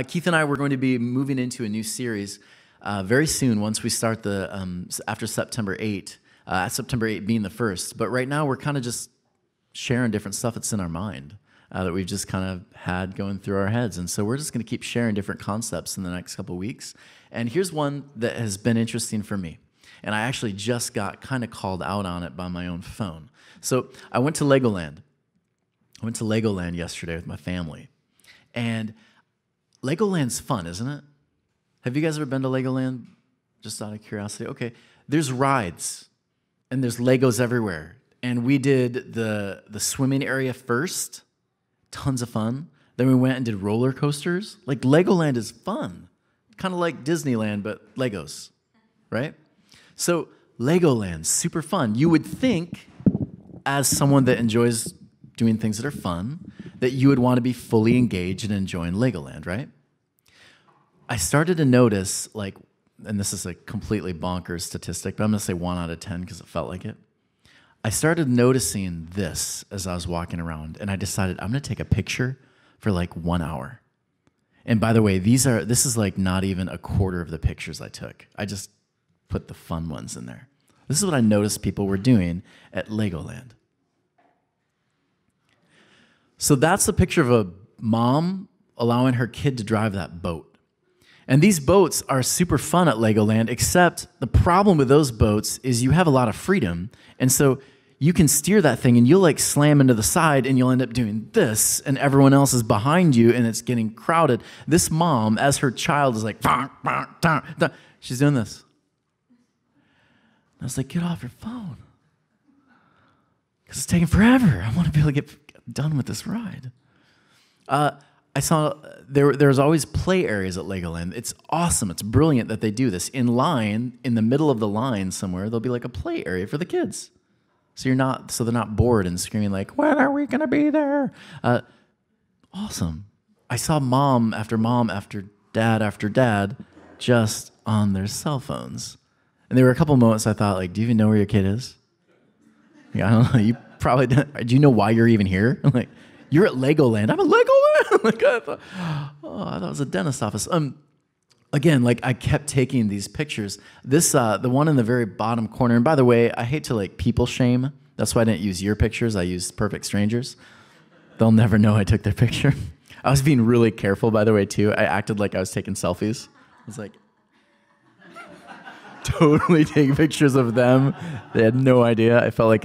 Keith and I were going to be moving into a new series very soon once we start after September 8, September 8 being the first. But right now we're kind of just sharing different stuff that's in our mind that we've just kind of had going through our heads. And so we're just going to keep sharing different concepts in the next couple of weeks. And here's one that has been interesting for me. And I actually just got kind of called out on it by my own phone. So I went to Legoland. I went to Legoland yesterday with my family. And Legoland's fun, isn't it? Have you guys ever been to Legoland? Just out of curiosity. Okay. There's rides, and there's Legos everywhere. And we did the swimming area first. Tons of fun. Then we went and did roller coasters. Like, Legoland is fun. Kind of like Disneyland, but Legos, right? So Legoland, super fun. You would think, as someone that enjoys doing things that are fun, that you would want to be fully engaged and enjoying Legoland, right? I started to notice, and this is a completely bonkers statistic, but I'm going to say 1 out of 10 because it felt like it. I started noticing this as I was walking around, and I decided I'm going to take a picture for 1 hour. And by the way, this is not even a quarter of the pictures I took. I just put the fun ones in there. This is what I noticed people were doing at Legoland. So that's a picture of a mom allowing her kid to drive that boat. And these boats are super fun at Legoland, except the problem with those boats is you have a lot of freedom. And so you can steer that thing and you'll slam into the side and you'll end up doing this and everyone else is behind you and it's getting crowded. This mom, as her child, is she's doing this. I was like, get off your phone. Because it's taking forever. I want to be able to get done with this ride. I saw there's always play areas at Legoland. It's awesome. It's brilliant that they do this. In the middle of the line somewhere, there'll be a play area for the kids. So they're not bored and screaming when are we going to be there? Awesome. I saw mom after dad just on their cell phones. And there were a couple moments I thought, do you even know where your kid is? I don't know. You probably don't. Do you know why you're even here? You're at Legoland. I'm at Legoland. I thought that was a dentist office. Again, I kept taking these pictures. This, the one in the very bottom corner. And by the way, I hate to people shame. That's why I didn't use your pictures. I used perfect strangers. They'll never know I took their picture. I was being really careful, by the way, too. I acted like I was taking selfies. I was totally taking pictures of them. They had no idea. I felt like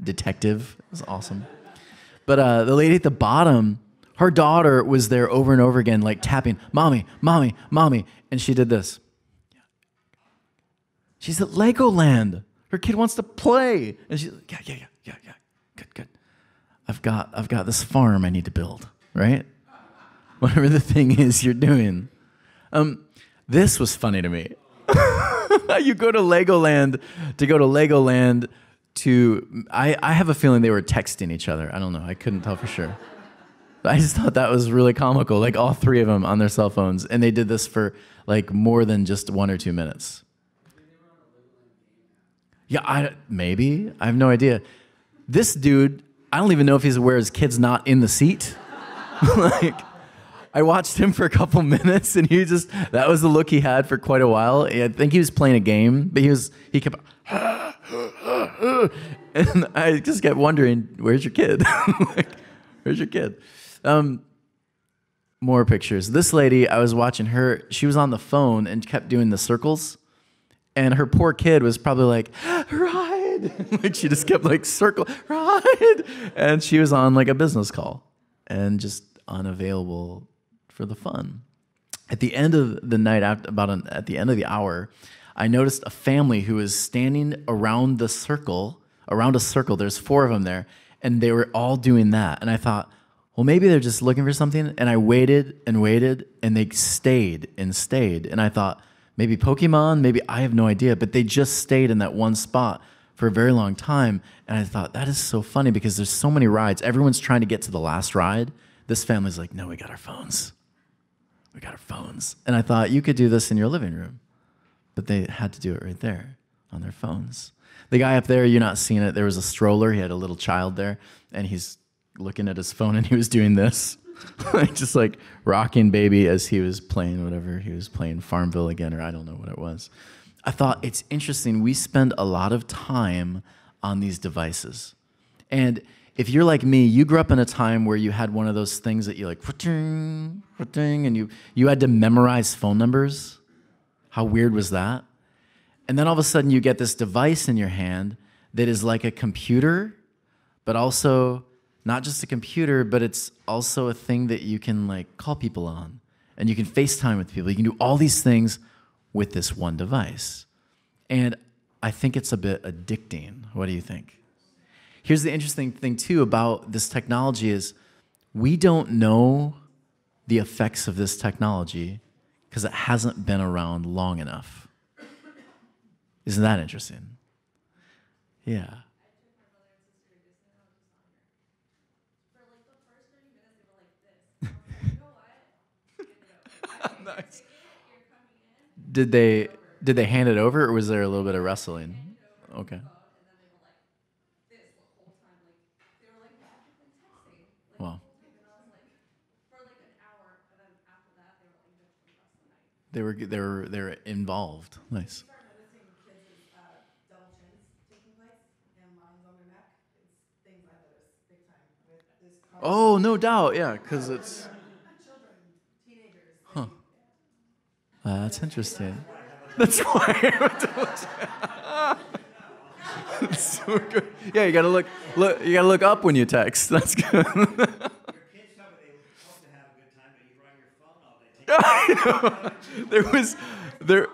detective. It was awesome. But the lady at the bottom, her daughter was there over and over again, tapping, "Mommy, mommy, mommy," and she did this. She's at Legoland. Her kid wants to play, and she's like, yeah, good. I've got this farm I need to build, right? Whatever the thing is you're doing. This was funny to me. You go to Legoland I have a feeling they were texting each other. I don't know. I couldn't tell for sure. But I just thought that was really comical. All three of them on their cell phones. And they did this for more than just 1 or 2 minutes. Yeah, maybe. I have no idea. This dude, I don't even know if he's aware his kid's not in the seat. I watched him for a couple minutes and that was the look he had for quite a while. I think he was playing a game, but he kept, and I just kept wondering, where's your kid? Where's your kid? More pictures. This lady, I was watching her, she was on the phone and kept doing the circles. And her poor kid was probably ride. She just kept circle, ride. And she was on a business call and just unavailable for the fun. At the end of the night, at the end of the hour, I noticed a family who was standing around a circle. There's 4 of them there, and they were all doing that. And I thought, well, maybe they're just looking for something. And I waited, and they stayed. And I thought, maybe Pokemon, maybe, I have no idea. But they just stayed in that one spot for a very long time. And I thought, that is so funny because there's so many rides. Everyone's trying to get to the last ride. This family's like, no, we got our phones. And I thought, you could do this in your living room. But they had to do it right there on their phones. The guy up there, you're not seeing it. There was a stroller. He had a little child there. And he's looking at his phone and he was doing this. Just like rocking baby as he was playing whatever he was playing, Farmville again, or I don't know what it was. I thought it's interesting. We spend a lot of time on these devices. And if you're like me, you grew up in a time where you had one of those things that you like, and you had to memorize phone numbers. How weird was that? And then all of a sudden you get this device in your hand that is like a computer, but also not just a computer, but it's also a thing that you can like call people on, and you can FaceTime with people. You can do all these things with this one device. And I think it's a bit addicting. What do you think? Here's the interesting thing too about this technology is we don't know the effects of this technology because it hasn't been around long enough. Isn't that interesting? Yeah. Nice. Did they hand it over, or was there a little bit of wrestling? Okay. Wow. They were involved. Nice. Oh, no doubt. Yeah, because it's. Huh. That's interesting. That's why. That's so good. Yeah, you gotta look. You gotta look up when you text. That's good. Your kids tell me they hope to have a good time, but you're on your phone all day. There.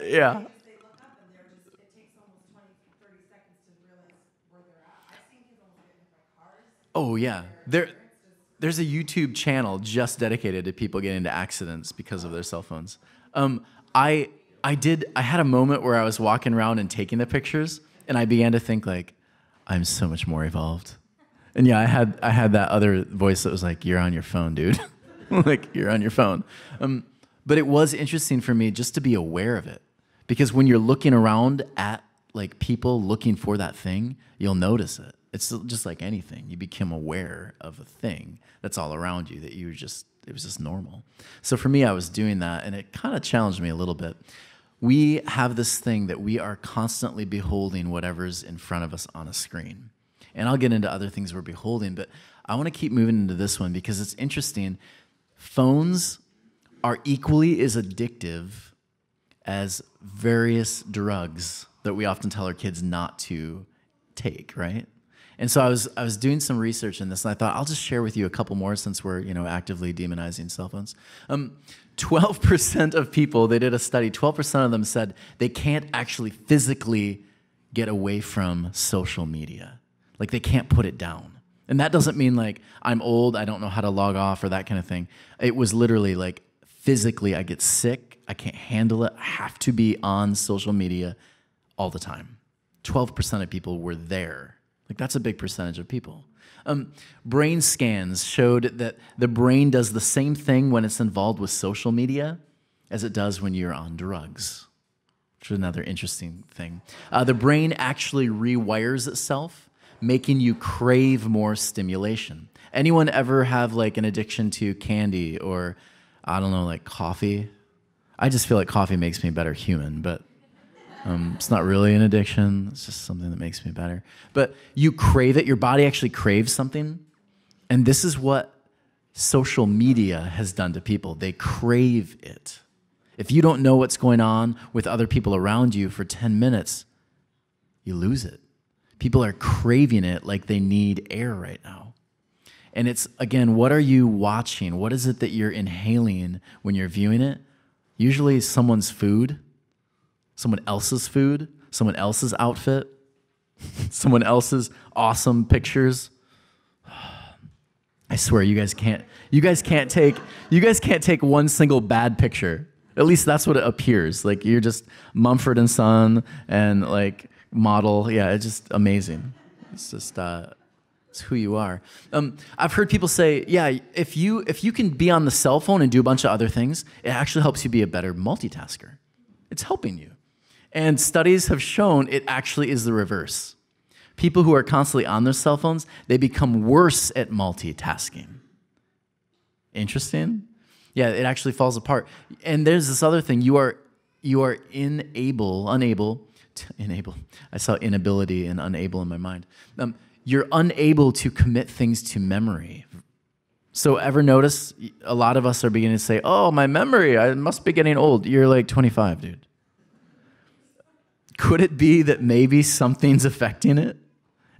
Yeah. They look up and it takes almost 20, 30 seconds to realize where they're at. I've seen kids almost get hit by cars. Oh yeah. There's a YouTube channel just dedicated to people getting into accidents because of their cell phones. I had a moment where I was walking around and taking the pictures, and I began to think like, I'm so much more evolved. And yeah, I had that other voice that was like, you're on your phone, dude. Like, you're on your phone. But it was interesting for me just to be aware of it, because when you're looking around at like people looking for that thing, you'll notice it. It's just like anything. You become aware of a thing that's all around you that it was just normal. So for me, I was doing that, and it kind of challenged me a little bit. We have this thing that we are constantly beholding whatever's in front of us on a screen. And I'll get into other things we're beholding, but I want to keep moving into this one because it's interesting. Phones are equally as addictive as various drugs that we often tell our kids not to take, right? And so I was doing some research in this, and I thought I'll just share with you a couple more since we're actively demonizing cell phones. 12% of people, they did a study, 12% of them said they can't actually physically get away from social media. Like they can't put it down. And that doesn't mean like I'm old, I don't know how to log off or that kind of thing. It was literally like physically I get sick, I can't handle it, I have to be on social media all the time. 12% of people were there. Like that's a big percentage of people. Brain scans showed that the brain does the same thing when it's involved with social media as it does when you're on drugs, which is another interesting thing. The brain actually rewires itself, making you crave more stimulation. Anyone ever have like an addiction to candy or, I don't know, like coffee? I just feel like coffee makes me a better human, but it's not really an addiction. It's just something that makes me better. But you crave it. Your body actually craves something. And this is what social media has done to people. They crave it. If you don't know what's going on with other people around you for 10 minutes, you lose it. People are craving it like they need air right now. And it's, again, what are you watching? What is it that you're inhaling when you're viewing it? Usually someone's food. Someone else's food, someone else's outfit, someone else's awesome pictures. I swear you guys can't take one single bad picture. At least that's what it appears. Like you're just Mumford and Son and like model. Yeah, it's just amazing. It's just it's who you are. I've heard people say, yeah, if you can be on the cell phone and do a bunch of other things, it actually helps you be a better multitasker. It's helping you. And studies have shown it actually is the reverse. People who are constantly on their cell phones, they become worse at multitasking. Interesting. Yeah, it actually falls apart. And there's this other thing. You are unable. I saw inability and unable in my mind. You're unable to commit things to memory. So ever notice a lot of us are beginning to say, oh, my memory, I must be getting old. You're like 25, dude. Could it be that maybe something's affecting it?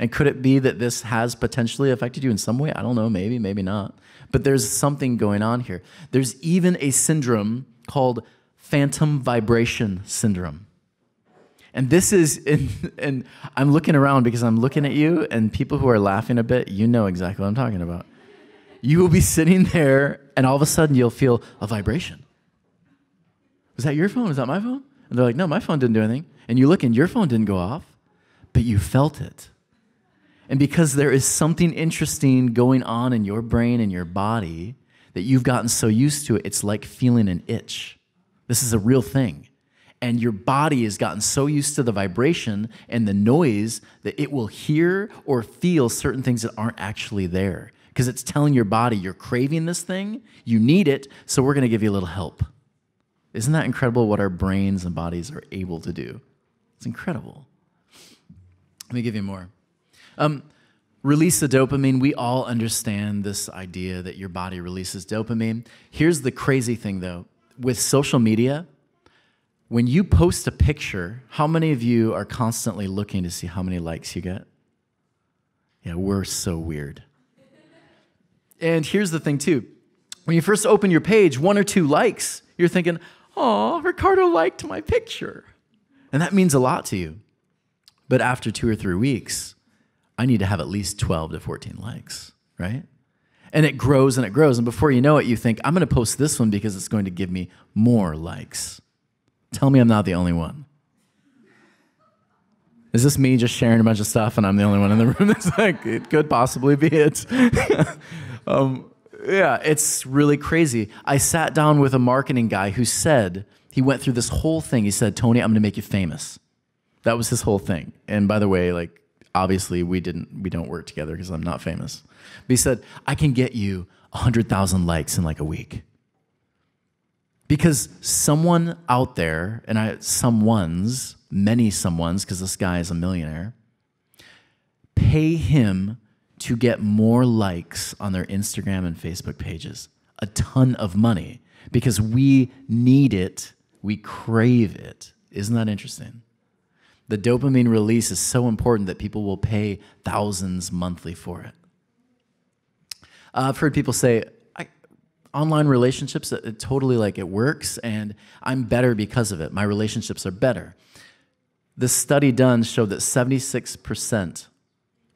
And could it be that this has potentially affected you in some way? I don't know, maybe, maybe not. But there's something going on here. There's even a syndrome called phantom vibration syndrome. And this is, and I'm looking around because I'm looking at you, and people who are laughing a bit, you know exactly what I'm talking about. You will be sitting there, and all of a sudden you'll feel a vibration. Was that your phone? Was that my phone? And they're like, no, my phone didn't do anything. And you look, and your phone didn't go off, but you felt it. And because there is something interesting going on in your brain and your body that you've gotten so used to it, it's like feeling an itch. This is a real thing. And your body has gotten so used to the vibration and the noise that it will hear or feel certain things that aren't actually there. Because it's telling your body, you're craving this thing, you need it, so we're going to give you a little help. Isn't that incredible what our brains and bodies are able to do? It's incredible. Let me give you more. Release of dopamine. We all understand this idea that your body releases dopamine. Here's the crazy thing, though. With social media, when you post a picture, how many of you are constantly looking to see how many likes you get? Yeah, we're so weird. And here's the thing, too. When you first open your page, 1 or 2 likes, you're thinking, oh, Ricardo liked my picture. And that means a lot to you. But after 2 or 3 weeks, I need to have at least 12 to 14 likes, right? And it grows and it grows. And before you know it, you think, I'm going to post this one because it's going to give me more likes. Tell me I'm not the only one. Is this me just sharing a bunch of stuff and I'm the only one in the room? It's like, it could possibly be it. Yeah, it's really crazy. I sat down with a marketing guy who said, he went through this whole thing. He said, Tony, I'm going to make you famous. That was his whole thing. And by the way, like, obviously we don't work together because I'm not famous. But he said, I can get you 100,000 likes in like a week. Because someone out there, and many someones, because this guy is a millionaire, pay him to get more likes on their Instagram and Facebook pages. A ton of money. Because we need it, we crave it. Isn't that interesting? The dopamine release is so important that people will pay thousands monthly for it. I've heard people say, online relationships, it totally like it works, and I'm better because of it. My relationships are better. This study done showed that 76%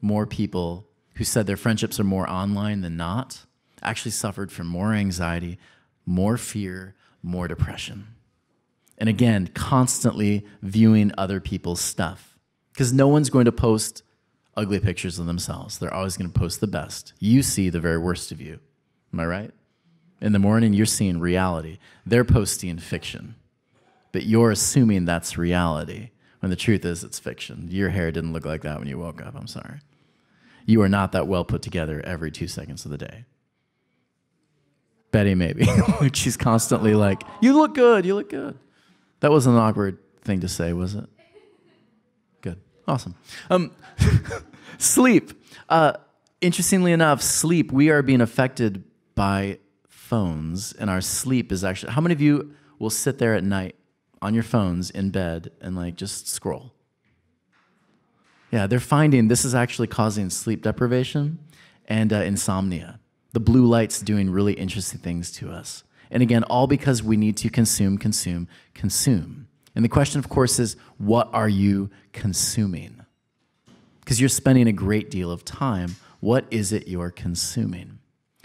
more people who said their friendships are more online than not actually suffered from more anxiety, more fear, more depression. And again, constantly viewing other people's stuff. Because no one's going to post ugly pictures of themselves. They're always going to post the best. You see the very worst of you. Am I right? In the morning, you're seeing reality. They're posting fiction. But you're assuming that's reality, when the truth is it's fiction. Your hair didn't look like that when you woke up. I'm sorry. You are not that well put together every 2 seconds of the day. Betty, maybe. She's constantly like, you look good, you look good. That wasn't an awkward thing to say, was it? Good. Awesome. Sleep. Interestingly enough, sleep, we are being affected by phones, and our sleep is actually... How many of you will sit there at night on your phones in bed and like just scroll? Yeah, they're finding this is actually causing sleep deprivation and insomnia. The blue light's doing really interesting things to us. And again, all because we need to consume. And the question, of course, is, what are you consuming? Because you're spending a great deal of time. What is it you're consuming?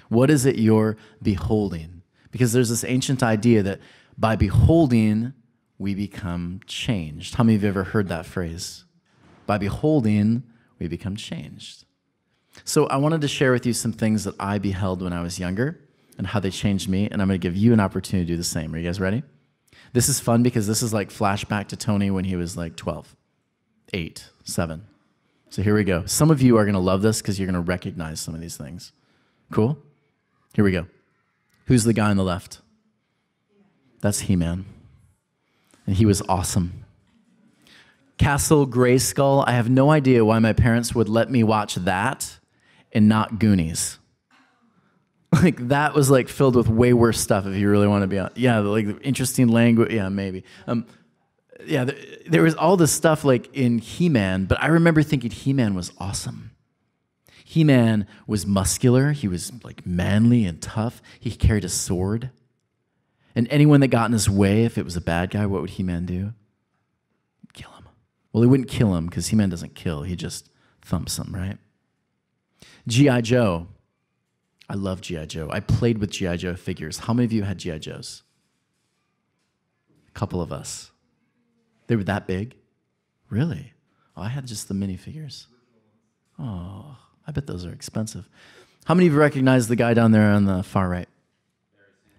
What is it you're beholding? Because there's this ancient idea that by beholding, we become changed. How many of you have ever heard that phrase? By beholding, we become changed. So I wanted to share with you some things that I beheld when I was younger and how they changed me, and I'm going to give you an opportunity to do the same. Are you guys ready? This is fun because this is like flashback to Tony when he was like 12, 8, 7. So here we go. Some of you are going to love this because you're going to recognize some of these things. Cool? Here we go. Who's the guy on the left? That's He-Man. And he was awesome. Castle Grayskull, I have no idea why my parents would let me watch that and not Goonies. Like, that was like filled with way worse stuff if you really want to be on. Yeah, like interesting language. Yeah, maybe. Yeah, there was all this stuff like in He-Man, but I remember thinking He-Man was awesome. He-Man was muscular. He was like manly and tough. He carried a sword. And anyone that got in his way, if it was a bad guy, what would He-Man do? Kill him. Well, he wouldn't kill him because He-Man doesn't kill. He just thumps him, right? G.I. Joe. I love G.I. Joe. I played with G.I. Joe figures. How many of you had G.I. Joes? A couple of us. They were that big? Really? Oh, I had just the minifigures. Oh, I bet those are expensive. How many of you recognize the guy down there on the far right?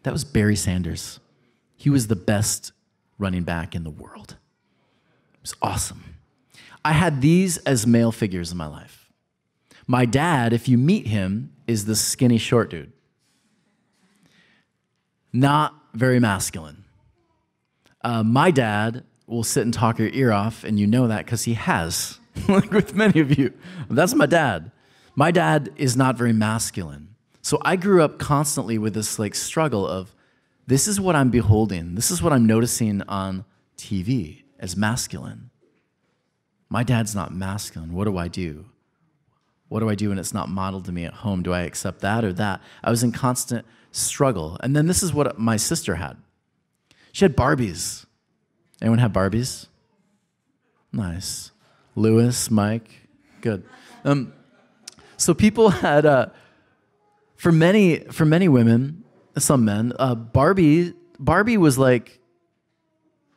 That was Barry Sanders. He was the best running back in the world. It was awesome. I had these as male figures in my life. My dad, if you meet him, is the skinny short dude. Not very masculine. My dad will sit and talk your ear off, and you know that because he has, like with many of you. That's my dad. My dad is not very masculine. So I grew up constantly with this like struggle of, this is what I'm beholding. This is what I'm noticing on TV as masculine. My dad's not masculine. What do I do? What do I do when it's not modeled to me at home? Do I accept that or that? I was in constant struggle. And then this is what my sister had. She had Barbies. Anyone have Barbies? Nice. Lewis, Mike, good. So people had, for many women, some men, Barbie was like,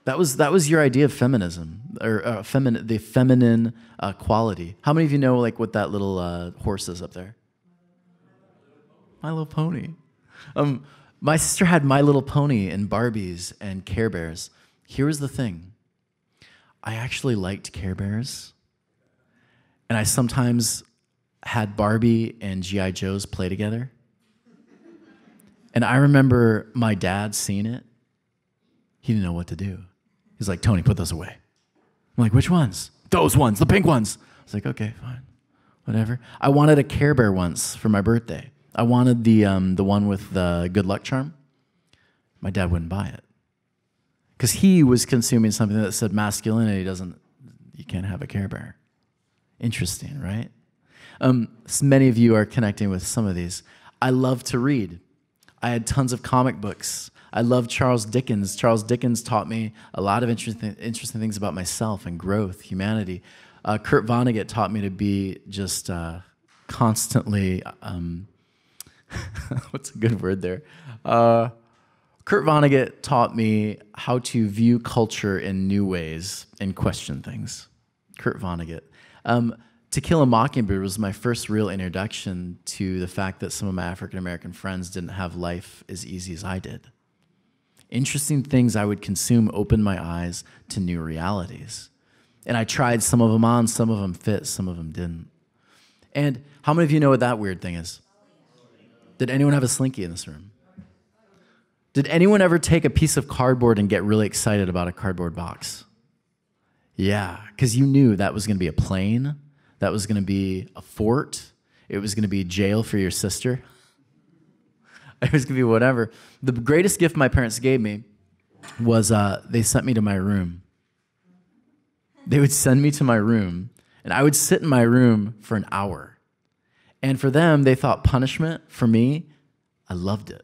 that was your idea of feminism or the feminine quality. How many of you know like what that little horse is up there? My Little Pony. My sister had My Little Pony and Barbies and Care Bears. Here was the thing. I actually liked Care Bears, and I sometimes had Barbie and G.I. Joes play together. And I remember my dad seeing it. He didn't know what to do. He's like, Tony, put those away. I'm like, which ones? Those ones, the pink ones. I was like, okay, fine, whatever. I wanted a Care Bear once for my birthday. I wanted the one with the good luck charm. My dad wouldn't buy it because he was consuming something that said masculinity you can't have a Care Bear. Interesting, right? So many of you are connecting with some of these. I love to read. I had tons of comic books. I love Charles Dickens. Charles Dickens taught me a lot of interesting things about myself and growth, humanity. Kurt Vonnegut taught me to be just constantly, what's a good word there? Kurt Vonnegut taught me how to view culture in new ways and question things. Kurt Vonnegut. To Kill a Mockingbird was my first real introduction to the fact that some of my African-American friends didn't have life as easy as I did. Interesting things I would consume opened my eyes to new realities. And I tried some of them on, some of them fit, some of them didn't. And how many of you know what that weird thing is? Did anyone have a Slinky in this room? Did anyone ever take a piece of cardboard and get really excited about a cardboard box? Yeah, because you knew that was going to be a plane. That was going to be a fort. It was going to be jail for your sister. It was going to be whatever. The greatest gift my parents gave me was they sent me to my room. They would send me to my room, and I would sit in my room for an hour. And for them, they thought punishment. For me, I loved it.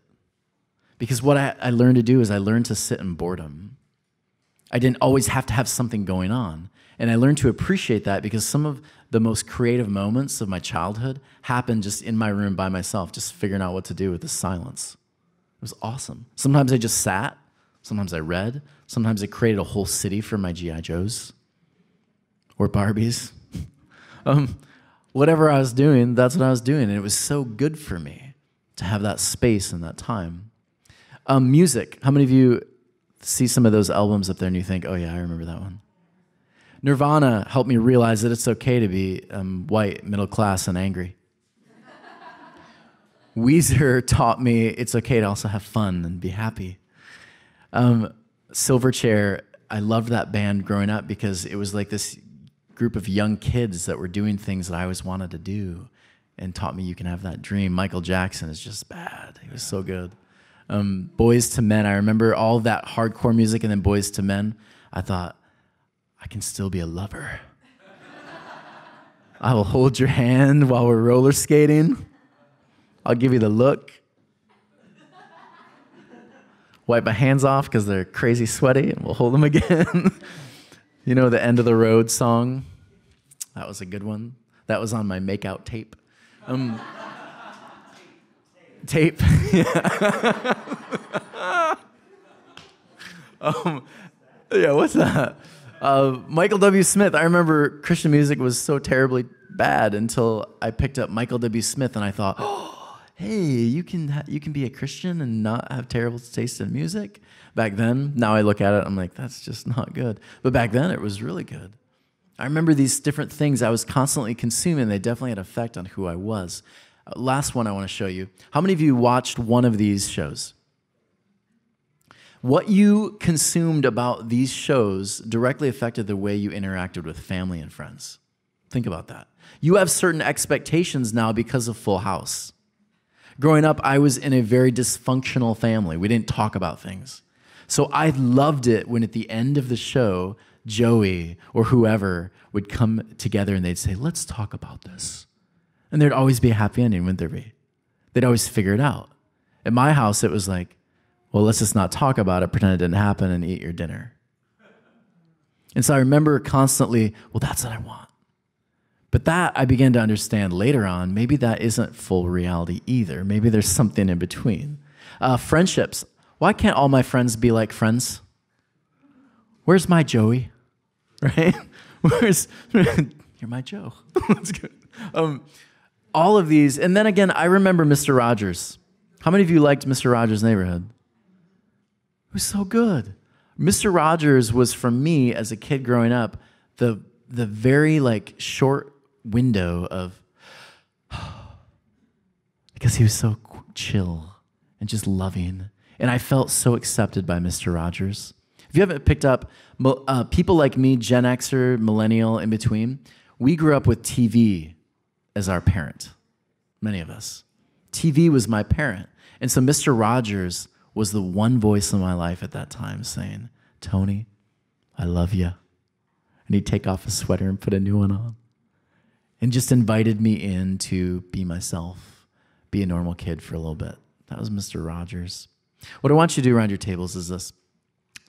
Because what I learned to do is I learned to sit in boredom. I didn't always have to have something going on. And I learned to appreciate that because some of the most creative moments of my childhood happened just in my room by myself, just figuring out what to do with the silence. It was awesome. Sometimes I just sat. Sometimes I read. Sometimes I created a whole city for my G.I. Joes or Barbies. Whatever I was doing, that's what I was doing. And it was so good for me to have that space and that time. Music. How many of you see some of those albums up there and you think, oh yeah, I remember that one? Nirvana helped me realize that it's okay to be white, middle class, and angry. Weezer taught me it's okay to also have fun and be happy. Silverchair, I loved that band growing up because it was like this group of young kids that were doing things that I always wanted to do and taught me you can have that dream. Michael Jackson is just bad. He was so good. Boys to Men, I remember all that hardcore music and then Boys to Men. I thought, I can still be a lover. I will hold your hand while we're roller skating. I'll give you the look. Wipe my hands off because they're crazy sweaty, and we'll hold them again. You know, the End of the Road song? That was a good one. That was on my makeout tape. Tape. Yeah, what's that? Michael W. Smith. I remember Christian music was so terribly bad until I picked up Michael W. Smith, and I thought, oh, hey, you can be a Christian and not have terrible taste in music. Back then, now I look at it, I'm like, that's just not good. But back then, it was really good. I remember these different things I was constantly consuming. They definitely had an effect on who I was. Last one I want to show you. How many of you watched one of these shows? What you consumed about these shows directly affected the way you interacted with family and friends. Think about that. You have certain expectations now because of Full House. Growing up, I was in a very dysfunctional family. We didn't talk about things. So I loved it when at the end of the show, Joey or whoever would come together and they'd say, let's talk about this. And there'd always be a happy ending, wouldn't there be? They'd always figure it out. At my house, it was like, well, let's just not talk about it, pretend it didn't happen, and eat your dinner. And so I remember constantly, well, that's what I want. But that I began to understand later on, maybe that isn't full reality either. Maybe there's something in between. Friendships. Why can't all my friends be like friends? Where's my Joey? Right? You're my Joe. That's good. All of these. And then again, I remember Mr. Rogers. How many of you liked Mr. Rogers' Neighborhood? It was so good. Mr. Rogers was, for me as a kid growing up, the very like short window of, because he was so chill and just loving. And I felt so accepted by Mr. Rogers. If you haven't picked up, people like me, Gen Xer, millennial, in between, we grew up with TV as our parent, many of us. TV was my parent. And so Mr. Rogers was the one voice in my life at that time saying, Tony, I love you. And he'd take off his sweater and put a new one on. And just invited me in to be myself, be a normal kid for a little bit. That was Mr. Rogers. What I want you to do around your tables is this.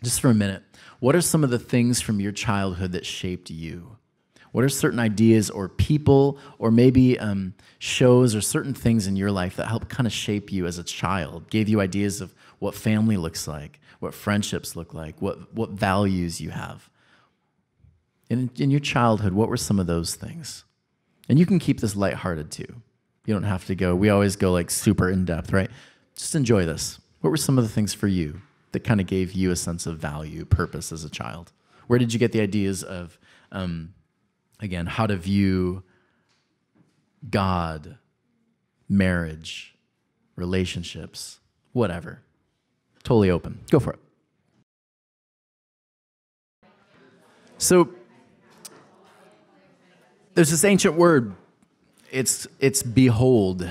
Just for a minute, what are some of the things from your childhood that shaped you? What are certain ideas or people or maybe shows or certain things in your life that helped kind of shape you as a child, gave you ideas of what family looks like, what friendships look like, what values you have? In your childhood, what were some of those things? And you can keep this lighthearted too. You don't have to go, we always go like super in-depth, right? Just enjoy this. What were some of the things for you that kind of gave you a sense of value, purpose as a child? Where did you get the ideas of, again, how to view God, marriage, relationships, whatever? Totally open. Go for it. So there's this ancient word. It's behold.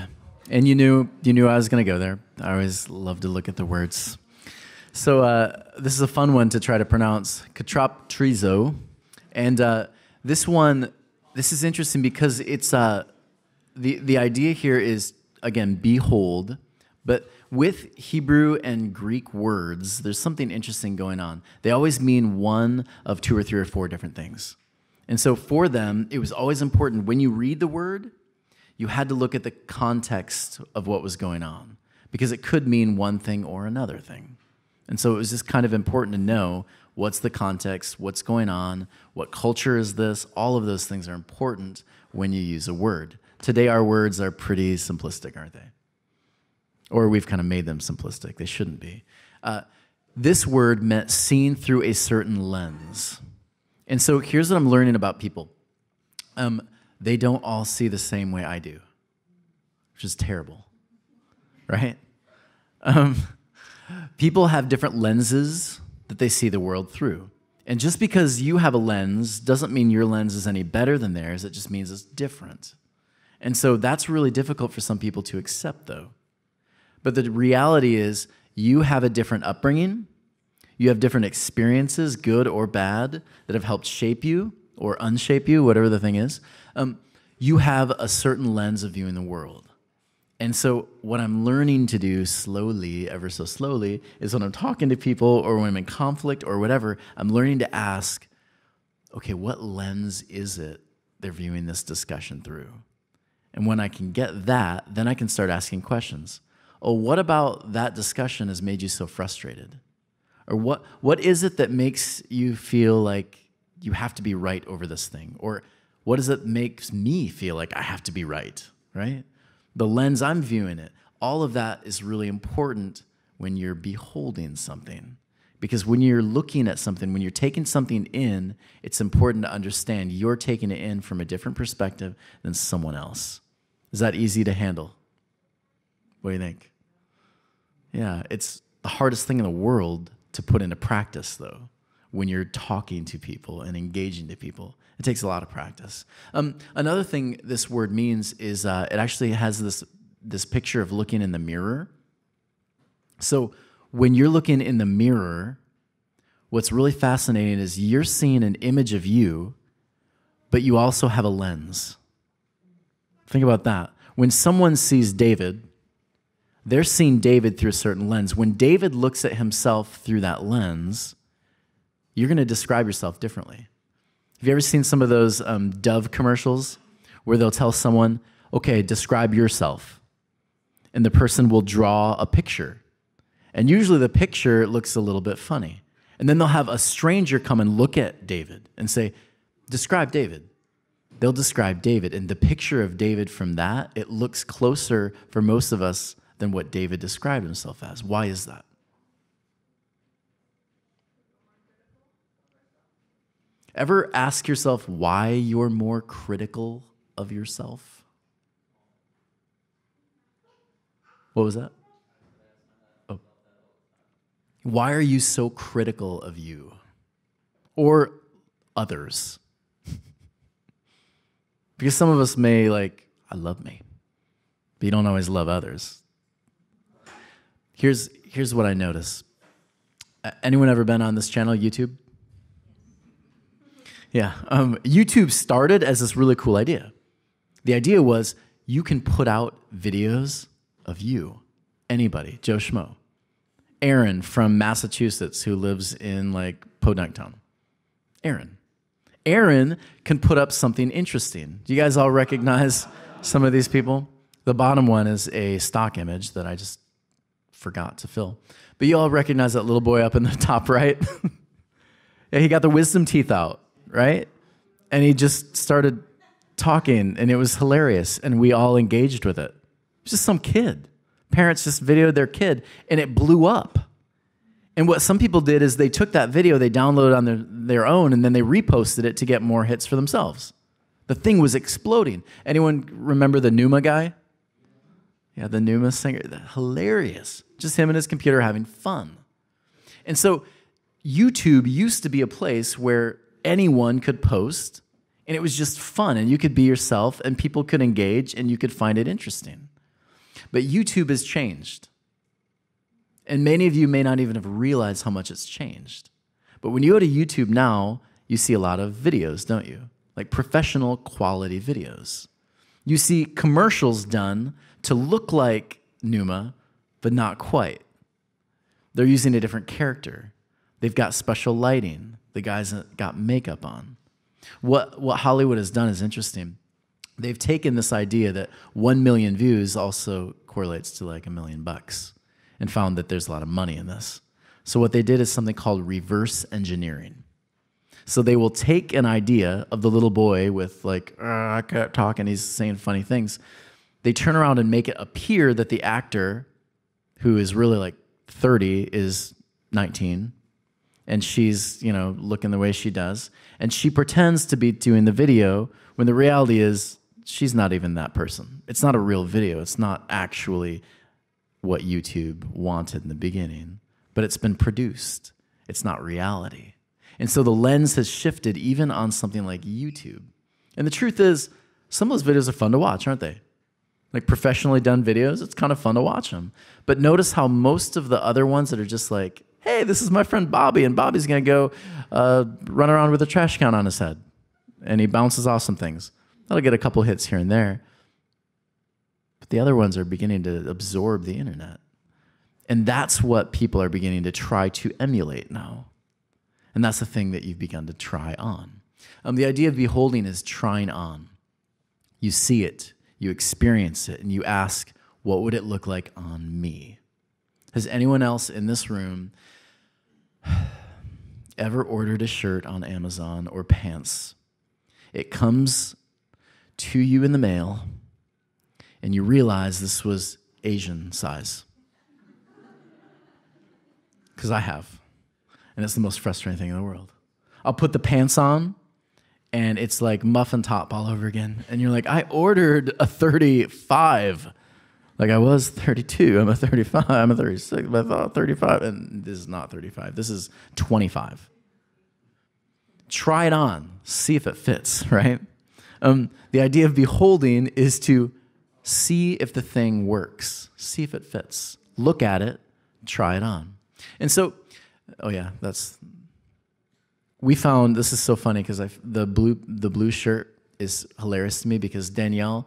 And you knew I was going to go there. I always love to look at the words. So this is a fun one to try to pronounce, katraptrizo. And this is interesting because it's the idea here is, again, behold, but with Hebrew and Greek words, there's something interesting going on. They always mean one of two or three or four different things. And so for them, it was always important when you read the word, you had to look at the context of what was going on because it could mean one thing or another thing. And so it was just kind of important to know what's the context, what's going on, what culture is this. All of those things are important when you use a word. Today, our words are pretty simplistic, aren't they? Or we've kind of made them simplistic. They shouldn't be. This word meant seen through a certain lens. And so here's what I'm learning about people. They don't all see the same way I do, which is terrible. right? Um, People have different lenses that they see the world through. And just because you have a lens doesn't mean your lens is any better than theirs. It just means it's different. And so that's really difficult for some people to accept, though. But the reality is you have a different upbringing. You have different experiences, good or bad, that have helped shape you or unshape you, whatever the thing is. You have a certain lens of viewing the world. And so what I'm learning to do slowly, ever so slowly, is when I'm talking to people or when I'm in conflict or whatever, I'm learning to ask, okay, what lens is it they're viewing this discussion through? And when I can get that, then I can start asking questions. Oh, what about that discussion has made you so frustrated? Or what is it that makes you feel like you have to be right over this thing? Or what is it that makes me feel like I have to be right, right? The lens I'm viewing it, all of that is really important when you're beholding something. Because when you're looking at something, when you're taking something in, it's important to understand you're taking it in from a different perspective than someone else. Is that easy to handle? What do you think? Yeah, it's the hardest thing in the world to put into practice, though, when you're talking to people and engaging to people. It takes a lot of practice. Another thing this word means is it actually has this picture of looking in the mirror. So when you're looking in the mirror, what's really fascinating is you're seeing an image of you, but you also have a lens. Think about that. When someone sees David, they're seeing David through a certain lens. When David looks at himself through that lens, you're going to describe yourself differently. Have you ever seen some of those Dove commercials where they'll tell someone, okay, describe yourself? And the person will draw a picture. And usually the picture looks a little bit funny. And then they'll have a stranger come and look at David and say, describe David. They'll describe David. And the picture of David from that, it looks closer for most of us than what David described himself as. Why is that? Ever ask yourself why you're more critical of yourself? What was that? Oh. Why are you so critical of you or others? Because some of us may I love me, but you don't always love others. Here's what I notice. Anyone ever been on this channel, YouTube? Yeah, YouTube started as this really cool idea. The idea was you can put out videos of you, anybody, Joe Schmo. Aaron from Massachusetts who lives in Podunk Town. Aaron can put up something interesting. Do you guys all recognize some of these people? The bottom one is a stock image that I just forgot to fill. But you all recognize that little boy up in the top right? Yeah, he got the wisdom teeth out. Right? And he just started talking, and it was hilarious, and we all engaged with it. It was just some kid. Parents just videoed their kid, and it blew up. And what some people did is they took that video, they downloaded on their own, and then they reposted it to get more hits for themselves. The thing was exploding. Anyone remember the Numa guy? Yeah, the Numa singer. Hilarious. Just him and his computer having fun. And so YouTube used to be a place where anyone could post, and it was just fun, and you could be yourself, and people could engage, and you could find it interesting. But YouTube has changed. And many of you may not even have realized how much it's changed. But when you go to YouTube now, you see a lot of videos, don't you? Like professional quality videos. You see commercials done to look like Numa, but not quite. They're using a different character. They've got special lighting. The guys got makeup on. What Hollywood has done is interesting. They've taken this idea that 1 million views also correlates to $1 million and found that there's a lot of money in this. So what they did is something called reverse engineering. So they will take an idea of the little boy with I can't talk, and he's saying funny things. They turn around and make it appear that the actor, who is really 30, is 19. And she's, looking the way she does. And she pretends to be doing the video when the reality is she's not even that person. It's not a real video. It's not actually what YouTube wanted in the beginning, but it's been produced. It's not reality. And so the lens has shifted even on something like YouTube. And the truth is, some of those videos are fun to watch, aren't they? Like professionally done videos, it's kind of fun to watch them. But notice how most of the other ones that are just like, hey, this is my friend Bobby, and Bobby's going to go run around with a trash can on his head. And he bounces off some things. That'll get a couple hits here and there. But the other ones are beginning to absorb the internet. And that's what people are beginning to try to emulate now. And that's the thing that you've begun to try on. The idea of beholding is trying on. You see it, you experience it, and you ask, what would it look like on me? Has anyone else in this room ever ordered a shirt on Amazon or pants? It comes to you in the mail, and you realize this was Asian size. Because I have. And it's the most frustrating thing in the world. I'll put the pants on, and it's like muffin top all over again. And you're like, I ordered a 35. Like I was 32, I'm a 35, I'm a 36, but I thought 35. And this is not 35, this is 25. Try it on, see if it fits, right? The idea of beholding is to see if the thing works, see if it fits. Look at it, try it on. And so, we found, this is so funny because the blue shirt is hilarious to me because Danielle,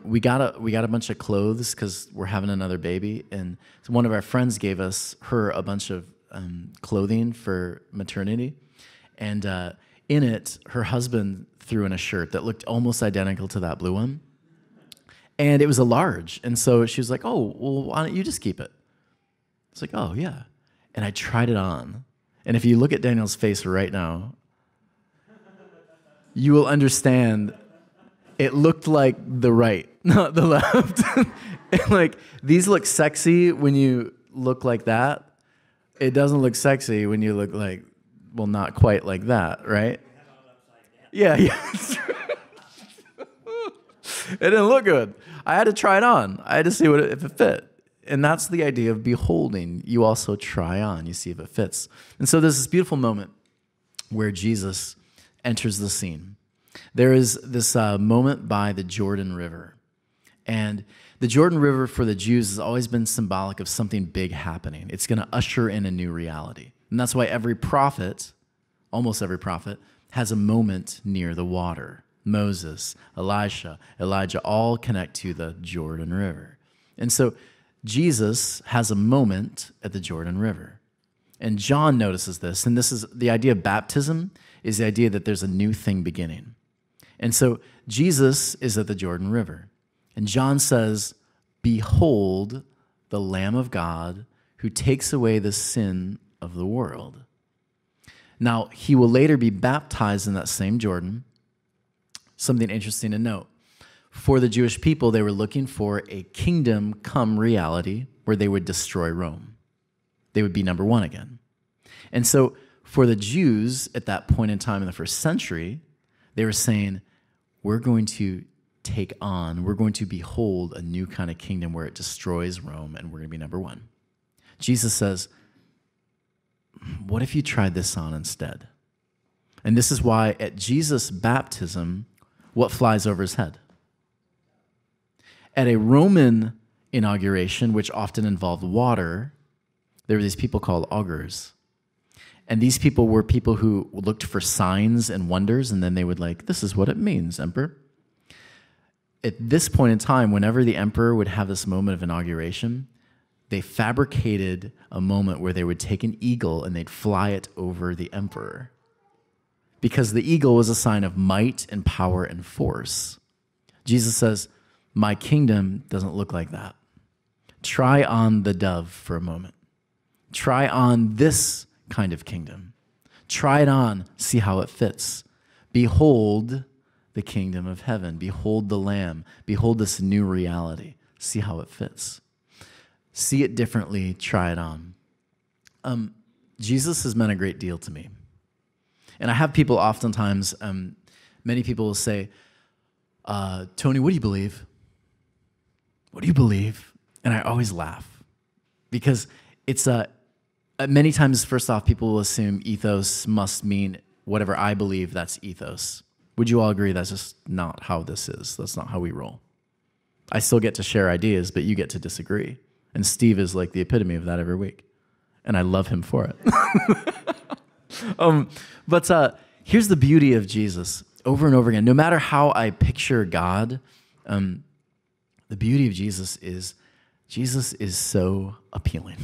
we got a bunch of clothes because we're having another baby, and so one of our friends gave her a bunch of clothing for maternity, and in it, her husband threw in a shirt that looked almost identical to that blue one, and it was a large, and so she was like, "Oh, well, why don't you just keep it?" It's like, "Oh yeah," and I tried it on, and if you look at Daniel's face right now, you will understand. It looked like the right, not the left. And like, these look sexy when you look like that. It doesn't look sexy when you look like, well, not quite like that, right? Yeah. It didn't look good. I had to try it on. I had to see if it fit. And that's the idea of beholding. You also try on. You see if it fits. And so there's this beautiful moment where Jesus enters the scene. There is this moment by the Jordan River. And the Jordan River for the Jews has always been symbolic of something big happening. It's going to usher in a new reality. And that's why every prophet, almost every prophet, has a moment near the water. Moses, Elisha, Elijah all connect to the Jordan River. And so Jesus has a moment at the Jordan River. And John notices this. And this is the idea of baptism, is the idea that there's a new thing beginning. And so Jesus is at the Jordan River. And John says, behold the Lamb of God who takes away the sin of the world. Now, he will later be baptized in that same Jordan. Something interesting to note. For the Jewish people, they were looking for a kingdom come reality where they would destroy Rome. They would be number one again. And so for the Jews at that point in time in the first century, they were saying, we're going to behold a new kind of kingdom where it destroys Rome and we're going to be number one. Jesus says, what if you tried this on instead? And this is why at Jesus' baptism, what flies over his head? At a Roman inauguration, which often involved water, there were these people called augurs. And these people were people who looked for signs and wonders, and then they would this is what it means, Emperor. At this point in time, whenever the emperor would have this moment of inauguration, they fabricated a moment where they would take an eagle and they'd fly it over the emperor. Because the eagle was a sign of might and power and force. Jesus says, my kingdom doesn't look like that. Try on the dove for a moment. Try on this kind of kingdom. Try it on, see how it fits. Behold the kingdom of heaven. Behold the Lamb. Behold this new reality. See how it fits. See it differently, try it on. Jesus has meant a great deal to me. And I have people oftentimes, many people will say, Tony, what do you believe? What do you believe? And I always laugh. because it's many times, first off, people will assume ethos must mean whatever I believe that's ethos. Would you all agree that's just not how this is? That's not how we roll. I still get to share ideas, but you get to disagree. And Steve is like the epitome of that every week. And I love him for it. But here's the beauty of Jesus over and over again. No matter how I picture God, the beauty of Jesus is so appealing.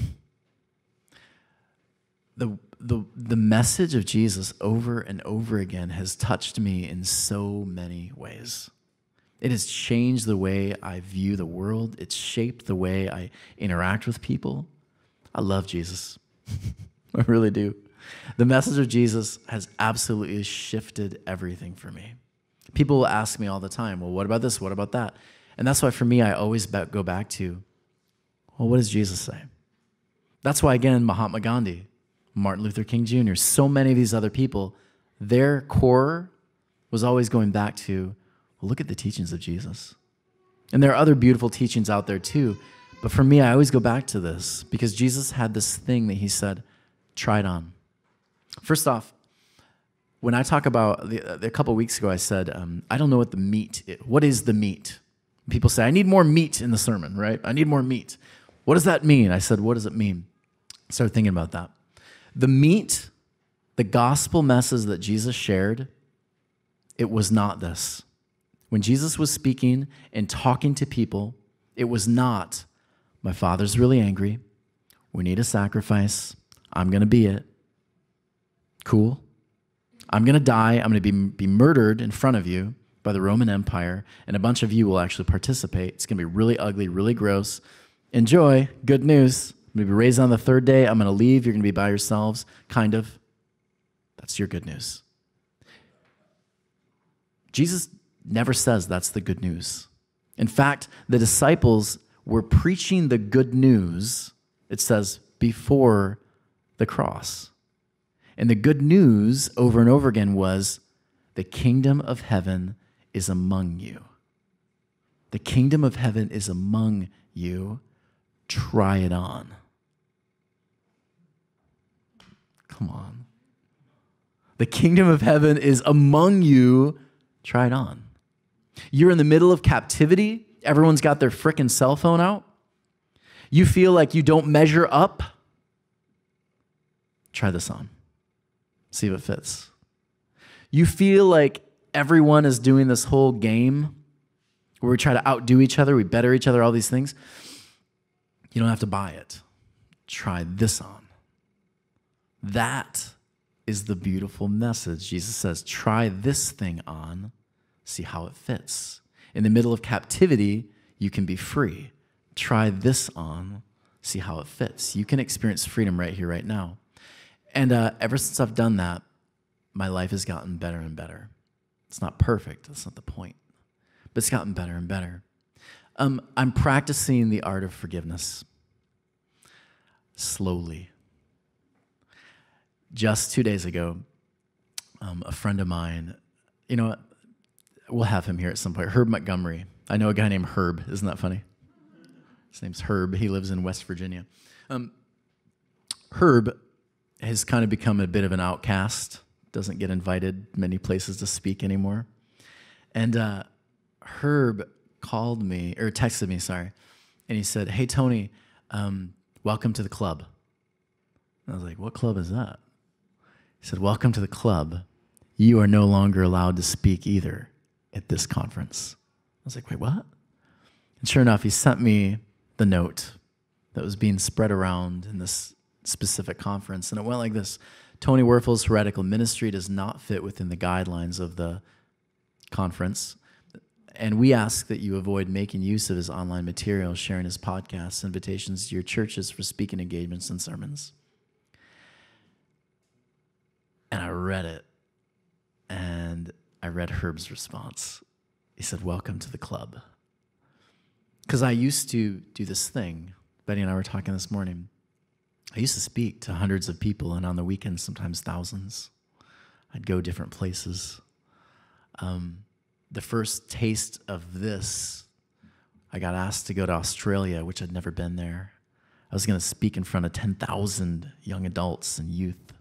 The message of Jesus over and over again has touched me in so many ways. It has changed the way I view the world. It's shaped the way I interact with people. I love Jesus. I really do. The message of Jesus has absolutely shifted everything for me. People will ask me all the time, well, what about this? What about that? And that's why for me, I always go back to, well, what does Jesus say? That's why, again, Mahatma Gandhi, Martin Luther King Jr., so many of these other people, their core was always going back to, well, look at the teachings of Jesus. And there are other beautiful teachings out there too. But for me, I always go back to this because Jesus had this thing that he said, try it on. First off, when I talk about, a couple of weeks ago, I said, I don't know what the meat is. What is the meat? People say, I need more meat in the sermon, right? I need more meat. What does that mean? I said, what does it mean? I started thinking about that. The meat, the gospel message that Jesus shared, it was not this. When Jesus was speaking and talking to people, it was not, my Father's really angry. We need a sacrifice. I'm going to be it. Cool. I'm going to die. I'm going to be murdered in front of you by the Roman Empire, and a bunch of you will actually participate. It's going to be really ugly, really gross. Enjoy. Good news. I'm going to be raised on the third day. I'm going to leave. You're going to be by yourselves, kind of. That's your good news. Jesus never says that's the good news. In fact, the disciples were preaching the good news, it says, before the cross. And the good news over and over again was, the kingdom of heaven is among you. The kingdom of heaven is among you. Try it on. Come on. The kingdom of heaven is among you. Try it on. You're in the middle of captivity. Everyone's got their frickin' cell phone out. You feel like you don't measure up. Try this on. See if it fits. You feel like everyone is doing this whole game where we try to outdo each other, we better each other, all these things. You don't have to buy it. Try this on. That is the beautiful message. Jesus says, try this thing on, see how it fits. In the middle of captivity, you can be free. Try this on, see how it fits. You can experience freedom right here, right now. And ever since I've done that, my life has gotten better and better. It's not perfect. That's not the point. But it's gotten better and better. I'm practicing the art of forgiveness slowly. Just 2 days ago, a friend of mine, you know what? We'll have him here at some point. Herb Montgomery. I know a guy named Herb. Isn't that funny? His name's Herb. He lives in West Virginia. Herb has kind of become a bit of an outcast. Doesn't get invited many places to speak anymore. And Herb called me, or texted me, sorry, and he said, hey, Tony, welcome to the club. And I was like, what club is that? He said, welcome to the club. You are no longer allowed to speak either at this conference. I was like, wait, what? And sure enough, he sent me the note that was being spread around in this specific conference. And it went like this: Tony Werfel's heretical ministry does not fit within the guidelines of the conference. And we ask that you avoid making use of his online material, sharing his podcasts, invitations to your churches for speaking engagements and sermons. And I read it, and I read Herb's response. He said, welcome to the club. Because I used to do this thing. Betty and I were talking this morning. I used to speak to hundreds of people, and on the weekends, sometimes thousands. I'd go different places. The first taste of this, I got asked to go to Australia, which I'd never been there. I was going to speak in front of 10,000 young adults and youth.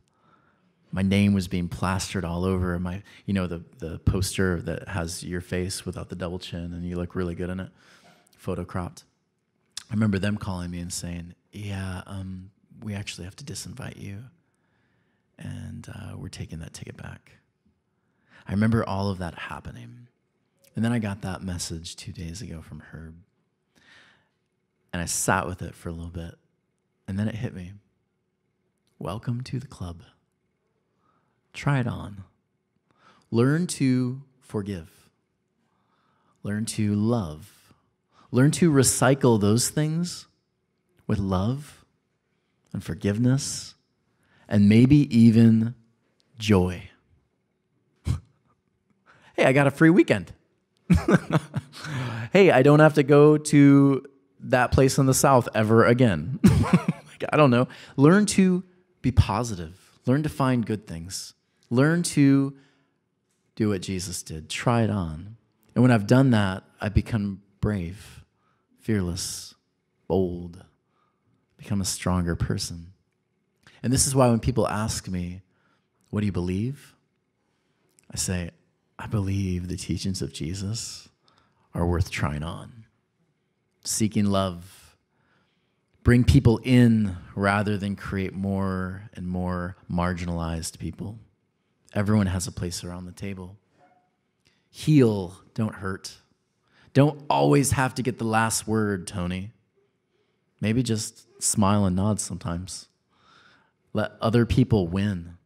My name was being plastered all over my, the poster that has your face without the double chin and you look really good in it, photo cropped. I remember them calling me and saying, yeah, we actually have to disinvite you, and we're taking that ticket back. I remember all of that happening. And then I got that message 2 days ago from Herb. And I sat with it for a little bit. And then it hit me. Welcome to the club. Try it on. Learn to forgive. Learn to love. Learn to recycle those things with love and forgiveness and maybe even joy. Hey, I got a free weekend. Hey, I don't have to go to that place in the South ever again. I don't know. Learn to be positive. Learn to find good things. Learn to do what Jesus did. Try it on. And when I've done that, I become brave, fearless, bold, become a stronger person. And this is why when people ask me, what do you believe? I say, I believe the teachings of Jesus are worth trying on. Seeking love. Bring people in rather than create more and more marginalized people. Everyone has a place around the table. Heal, don't hurt. Don't always have to get the last word, Tony. Maybe just smile and nod sometimes. Let other people win.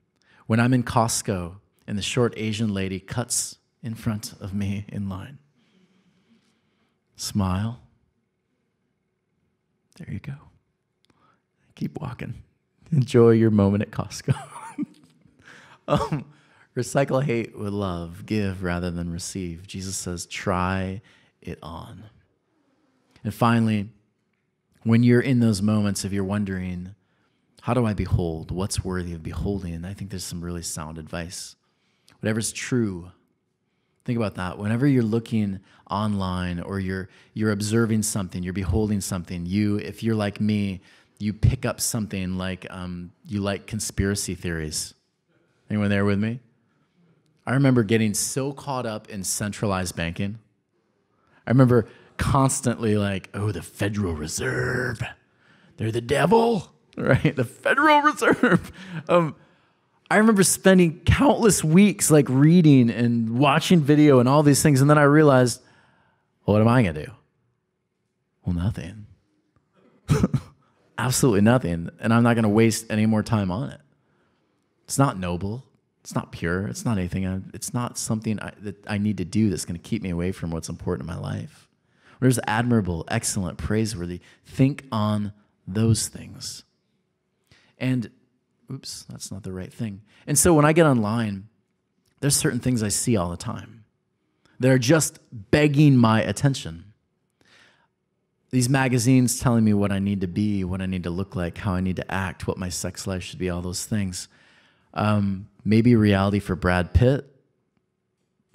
When I'm in Costco and the short Asian lady cuts in front of me in line, smile. There you go. Keep walking. Enjoy your moment at Costco. Recycle hate with love. Give rather than receive. Jesus says, try it on. And finally, when you're in those moments, if you're wondering, how do I behold? What's worthy of beholding? I think there's some really sound advice. Whatever's true, think about that. Whenever you're looking online or you're observing something, you're beholding something, if you're like me, you pick up something like you like conspiracy theories. Anyone there with me? I remember getting so caught up in centralized banking. I remember constantly like, oh, the Federal Reserve, they're the devil, right? The Federal Reserve. I remember spending countless weeks like reading and watching video and all these things. And then I realized, well, what am I going to do? Well, nothing. Absolutely nothing. And I'm not going to waste any more time on it. It's not noble. It's not pure. It's not anything. It's not something that I need to do that's going to keep me away from what's important in my life. There's admirable, excellent, praiseworthy. Think on those things. And, oops, that's not the right thing. And so when I get online, there's certain things I see all the time that are just begging my attention. These magazines telling me what I need to be, what I need to look like, how I need to act, what my sex life should be, all those things. Maybe reality for Brad Pitt.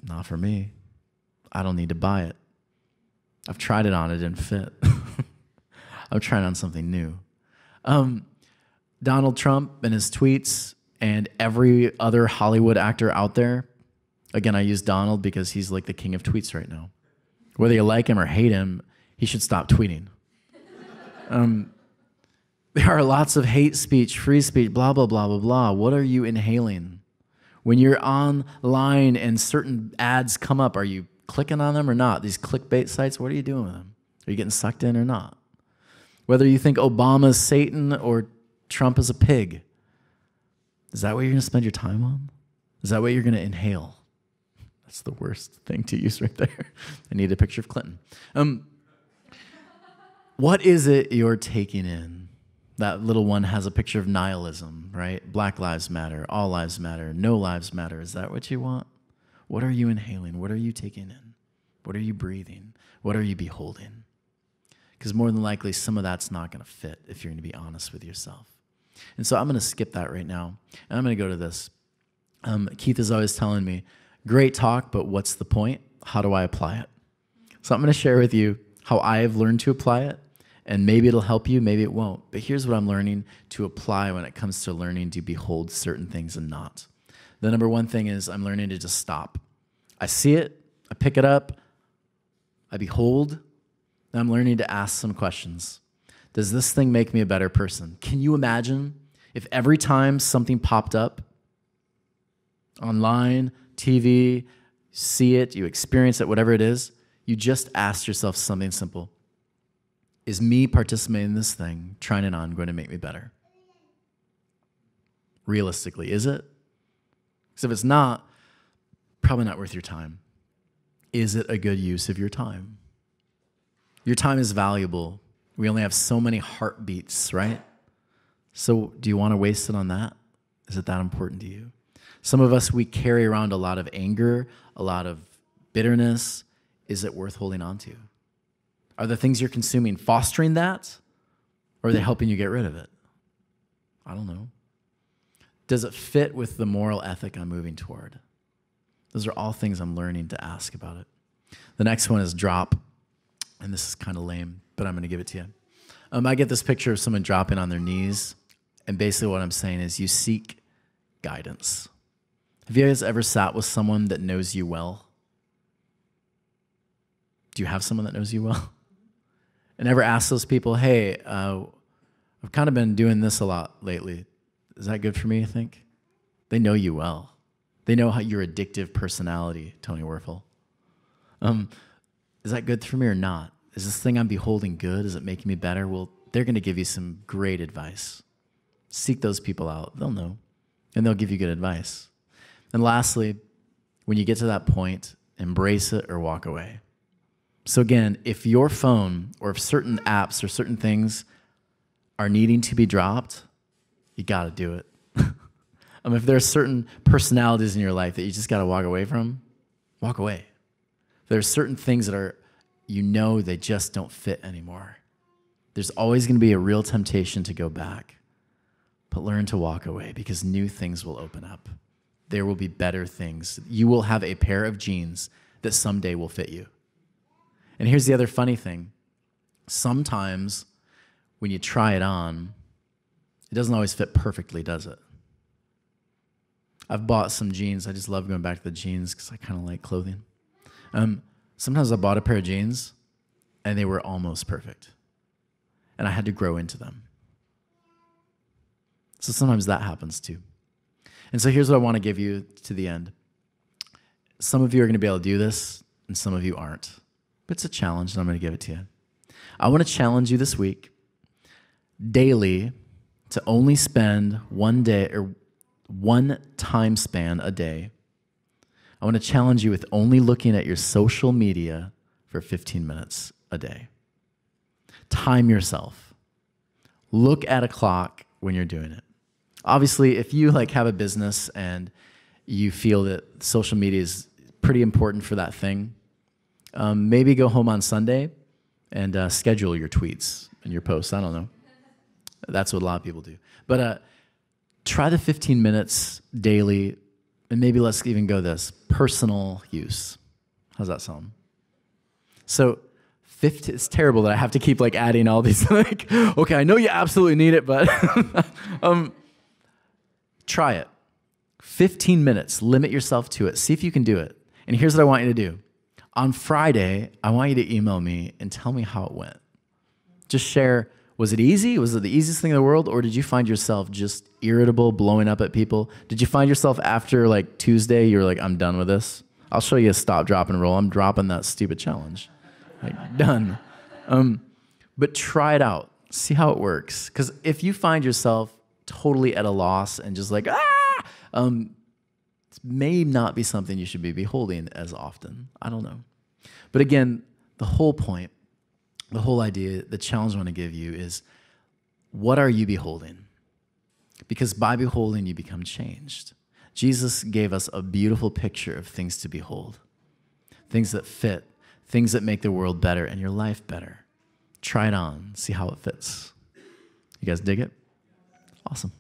Not for me. I don't need to buy it. I've tried it on. It didn't fit. I'm trying on something new. Donald Trump and his tweets and every other Hollywood actor out there. Again, I use Donald because he's like the king of tweets right now. Whether you like him or hate him, he should stop tweeting. There are lots of hate speech, free speech, blah, blah, blah, blah, blah. What are you inhaling? When you're online and certain ads come up, are you clicking on them or not? These clickbait sites, what are you doing with them? Are you getting sucked in or not? Whether you think Obama's Satan or Trump is a pig, is that what you're going to spend your time on? Is that what you're going to inhale? That's the worst thing to use right there. I need a picture of Clinton. What is it you're taking in? That little one has a picture of nihilism, right? Black lives matter, all lives matter, no lives matter. Is that what you want? What are you inhaling? What are you taking in? What are you breathing? What are you beholding? Because more than likely, some of that's not going to fit if you're going to be honest with yourself. And so I'm going to skip that right now, and I'm going to go to this. Keith is always telling me, great talk, but what's the point? How do I apply it? So I'm going to share with you how I have learned to apply it And maybe it'll help you, maybe it won't. But here's what I'm learning to apply when it comes to learning to behold certain things and not. The number one thing is I'm learning to just stop. I see it, I pick it up, I behold, and I'm learning to ask some questions. Does this thing make me a better person? Can you imagine if every time something popped up online, TV, see it, you experience it, whatever it is, you just asked yourself something simple. Is me participating in this thing, trying it on, going to make me better? Realistically, is it? Because if it's not, probably not worth your time. Is it a good use of your time? Your time is valuable. We only have so many heartbeats, right? So do you want to waste it on that? Is it that important to you? Some of us, we carry around a lot of anger, a lot of bitterness. Is it worth holding on to? Are the things you're consuming fostering that, or are they helping you get rid of it? I don't know. Does it fit with the moral ethic I'm moving toward? Those are all things I'm learning to ask about it. The next one is drop, and this is kind of lame, but I'm going to give it to you. I get this picture of someone dropping on their knees, and basically what I'm saying is you seek guidance. Have you guys ever sat with someone that knows you well? Do you have someone that knows you well? And ever ask those people, hey, I've kind of been doing this a lot lately. Is that good for me, you think? They know you well. They know how your addictive personality, Tony Werfel. Is that good for me or not? Is this thing I'm beholding good? Is it making me better? Well, they're going to give you some great advice. Seek those people out. They'll know. And they'll give you good advice. And lastly, when you get to that point, embrace it or walk away. So again, if your phone or if certain apps or certain things are needing to be dropped, you got to do it. If there are certain personalities in your life that you just got to walk away from, walk away. If there are certain things that are, they just don't fit anymore. There's always going to be a real temptation to go back. But learn to walk away because new things will open up. There will be better things. You will have a pair of jeans that someday will fit you. And here's the other funny thing. Sometimes when you try it on, it doesn't always fit perfectly, does it? I've bought some jeans. I just love going back to the jeans because I kind of like clothing. Sometimes I bought a pair of jeans and they were almost perfect. And I had to grow into them. So sometimes that happens too. And so here's what I want to give you to the end. Some of you are going to be able to do this and some of you aren't. But it's a challenge and I'm going to give it to you. I want to challenge you this week daily to only spend one day or one time span a day. I want to challenge you with only looking at your social media for 15 minutes a day. Time yourself. Look at a clock when you're doing it. Obviously, if you have a business and you feel that social media is pretty important for that thing, maybe go home on Sunday and schedule your tweets and your posts. I don't know. That's what a lot of people do. But try the 15 minutes daily, and maybe let's even go this, personal use. How's that sound? So it's terrible that I have to keep adding all these, okay, I know you absolutely need it, but try it. 15 minutes, limit yourself to it. See if you can do it. And here's what I want you to do. On Friday, I want you to email me and tell me how it went. Just share, was it easy? Was it the easiest thing in the world? Or did you find yourself just irritable, blowing up at people? Did you find yourself after Tuesday, you were I'm done with this? I'll show you a stop, drop, and roll. I'm dropping that stupid challenge. Done. But try it out. See how it works. Because if you find yourself totally at a loss and just it may not be something you should be beholding as often. I don't know. But again, the whole point, the whole idea, the challenge I want to give you is, what are you beholding? Because by beholding, you become changed. Jesus gave us a beautiful picture of things to behold, things that fit, things that make the world better and your life better. Try it on, see how it fits. You guys dig it? Awesome.